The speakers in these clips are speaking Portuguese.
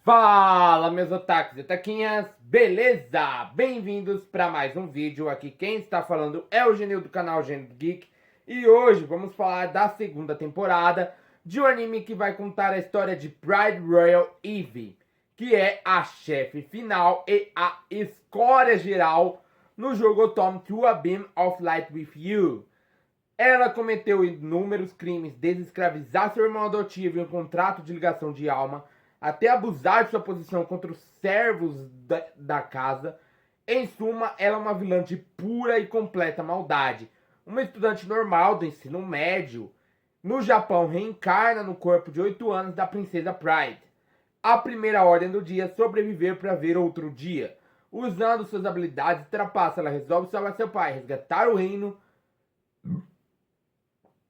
Fala, meus otakus e taquinhas, beleza? Bem-vindos para mais um vídeo. Aqui quem está falando é o Genil do canal Genil Geek. E hoje vamos falar da segunda temporada de um anime que vai contar a história de Pride Royal Eve, que é a chefe final e a escória geral no jogo Otome to a Beam of Light with You. Ela cometeu inúmeros crimes, desde escravizar seu irmão adotivo em um contrato de ligação de alma, até abusar de sua posição contra os servos da casa. Em suma, ela é uma vilã de pura e completa maldade. Uma estudante normal do ensino médio, no Japão, reencarna no corpo de 8 anos da princesa Pride. A primeira ordem do dia é sobreviver para ver outro dia. Usando suas habilidades trapaças, ela resolve salvar seu pai, resgatar o reino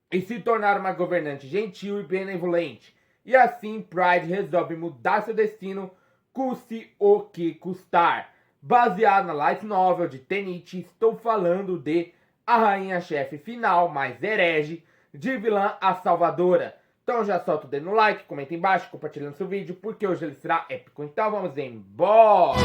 e se tornar uma governante gentil e benevolente. E assim, Pride resolve mudar seu destino, custe o que custar. Baseado na light novel de Tenichi, estou falando de A Rainha-Chefe Final, mais herege, de vilã a salvadora. Então já solta o dedo no like, comenta embaixo, compartilhando seu vídeo, porque hoje ele será épico. Então vamos embora!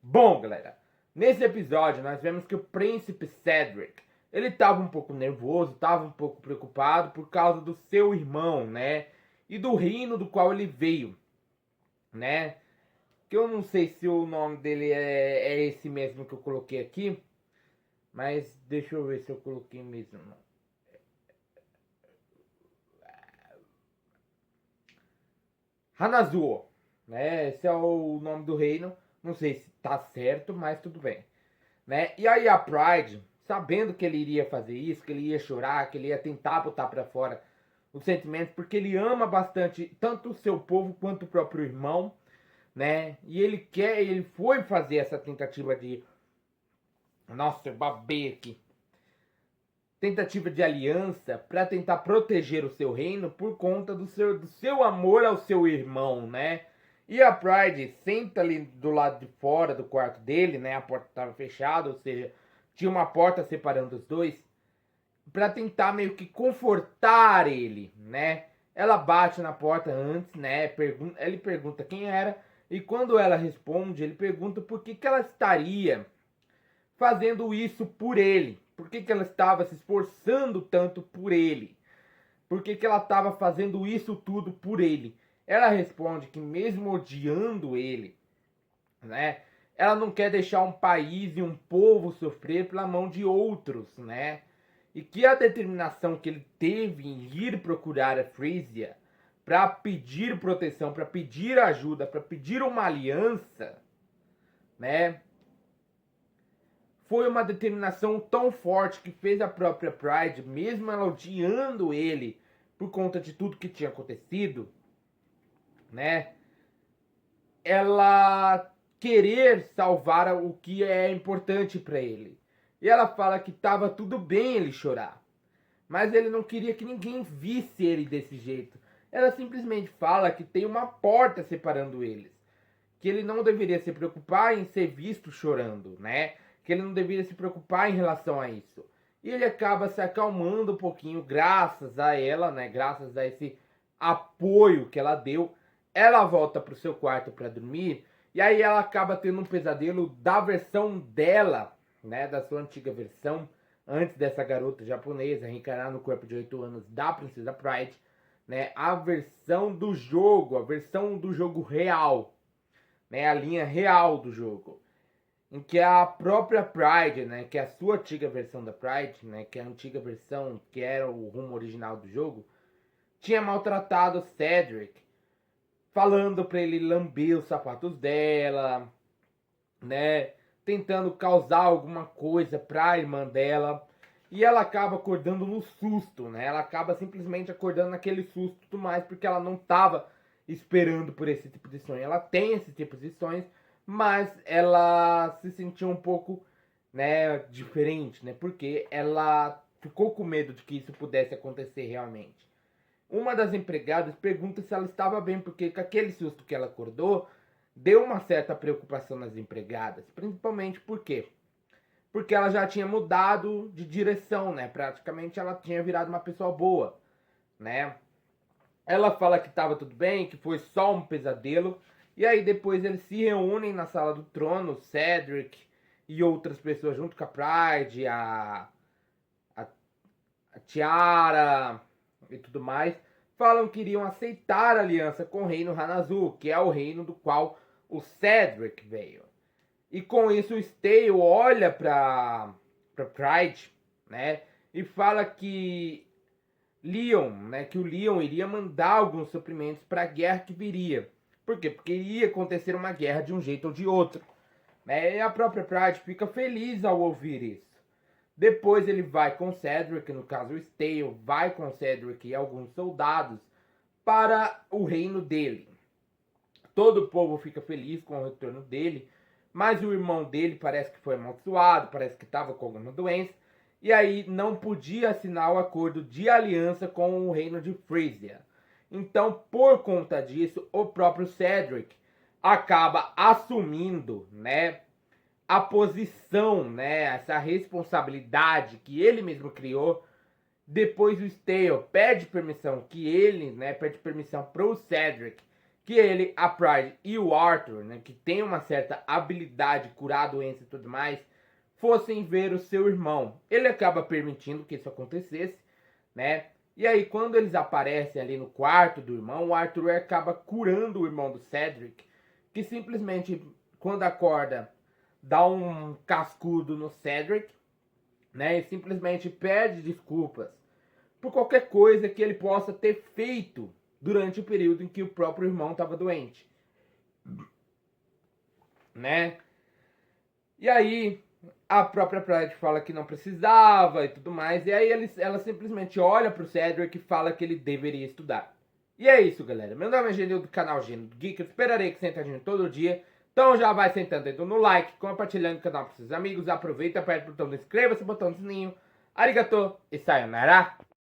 Bom, galera, nesse episódio nós vemos que o príncipe Cedric, ele estava um pouco nervoso, estava um pouco preocupado por causa do seu irmão, né? E do reino do qual ele veio, né? Que eu não sei se o nome dele é esse mesmo que eu coloquei aqui, mas deixa eu ver se eu coloquei mesmo. Hanazuo, né? Esse é o nome do reino. Não sei se tá certo, mas tudo bem, né? E aí a Pride, sabendo que ele iria fazer isso, que ele ia chorar, que ele ia tentar botar para fora os sentimentos, porque ele ama bastante tanto o seu povo quanto o próprio irmão, né? E ele foi fazer essa tentativa de, nossa, eu babei aqui, tentativa de aliança para tentar proteger o seu reino por conta do seu amor ao seu irmão, né? E a Pride senta ali do lado de fora do quarto dele, né? A porta estava fechada, ou seja, tinha uma porta separando os dois, para tentar meio que confortar ele, né? Ela bate na porta antes, né? Ele pergunta quem era, e quando ela responde, ele pergunta por que ela estaria fazendo isso por ele. Por que ela estava se esforçando tanto por ele? Por que ela estava fazendo isso tudo por ele? Ela responde que mesmo odiando ele, né, ela não quer deixar um país e um povo sofrer pela mão de outros, né? E que a determinação que ele teve em ir procurar a Frisia para pedir proteção, para pedir ajuda, para pedir uma aliança, né, foi uma determinação tão forte que fez a própria Pride, mesmo ela odiando ele por conta de tudo que tinha acontecido, né, ela querer salvar o que é importante para ele. E ela fala que estava tudo bem ele chorar, mas ele não queria que ninguém visse ele desse jeito. Ela simplesmente fala que tem uma porta separando eles, que ele não deveria se preocupar em ser visto chorando, né? Que ele não deveria se preocupar em relação a isso. E ele acaba se acalmando um pouquinho graças a ela, né? Graças a esse apoio que ela deu. Ela volta pro seu quarto para dormir e aí ela acaba tendo um pesadelo da versão dela, né? Da sua antiga versão, antes dessa garota japonesa reencarnar no corpo de 8 anos da princesa Pride, né? A versão do jogo real, né? A linha real do jogo, em que a própria Pride, né, que é a sua antiga versão da Pride, né, que é a antiga versão que era o rumo original do jogo, tinha maltratado Cedric, falando para ele lamber os sapatos dela, né, tentando causar alguma coisa para a irmã dela, e ela acaba acordando no susto, né? Ela acaba simplesmente acordando naquele susto e tudo mais, porque ela não estava esperando por esse tipo de sonho. Ela tem esse tipo de sonhos, mas ela se sentiu um pouco, né, diferente, né? Porque ela ficou com medo de que isso pudesse acontecer realmente. Uma das empregadas pergunta se ela estava bem, porque com aquele susto que ela acordou, deu uma certa preocupação nas empregadas, principalmente porque porque ela já tinha mudado de direção, né? Praticamente ela tinha virado uma pessoa boa, né? Ela fala que estava tudo bem, que foi só um pesadelo. E aí depois eles se reúnem na sala do trono, Cedric e outras pessoas junto com a Pride, a, a Tiara e tudo mais, falam que iriam aceitar a aliança com o reino Hanazu, que é o reino do qual o Cedric veio. E com isso o Stale olha para Pride, né, e fala que Leon, né, que o Leon iria mandar alguns suprimentos para a guerra que viria. Por quê? Porque iria acontecer uma guerra de um jeito ou de outro, né? E a própria Pride fica feliz ao ouvir isso. Depois ele vai com Cedric, no caso o Stale, vai com Cedric e alguns soldados para o reino dele. Todo o povo fica feliz com o retorno dele, mas o irmão dele parece que foi amaldiçoado, parece que estava com alguma doença, e aí não podia assinar o acordo de aliança com o reino de Frisia. Então, por conta disso, o próprio Cedric acaba assumindo, né, a posição, né, essa responsabilidade que ele mesmo criou. Depois o Stale pede permissão que ele, né, pede permissão pro Cedric, que ele, a Pride e o Arthur, né, que tem uma certa habilidade, curar doença e tudo mais, fossem ver o seu irmão. Ele acaba permitindo que isso acontecesse, né? E aí quando eles aparecem ali no quarto do irmão, o Arthur acaba curando o irmão do Cedric, que simplesmente quando acorda dá um cascudo no Cedric, né? E simplesmente pede desculpas por qualquer coisa que ele possa ter feito durante o período em que o próprio irmão estava doente, né? E aí a própria Pride fala que não precisava e tudo mais, e aí ela simplesmente olha pro Cedric e fala que ele deveria estudar. E é isso, galera. Meu nome é Genil do canal Genil do Geek. Eu esperarei que sentadinho todo dia. Então já vai sentando dedo no like, compartilhando o canal para seus amigos. Aproveita, aperta o botão do inscreva-se, botão do sininho. Arigato e sayonara.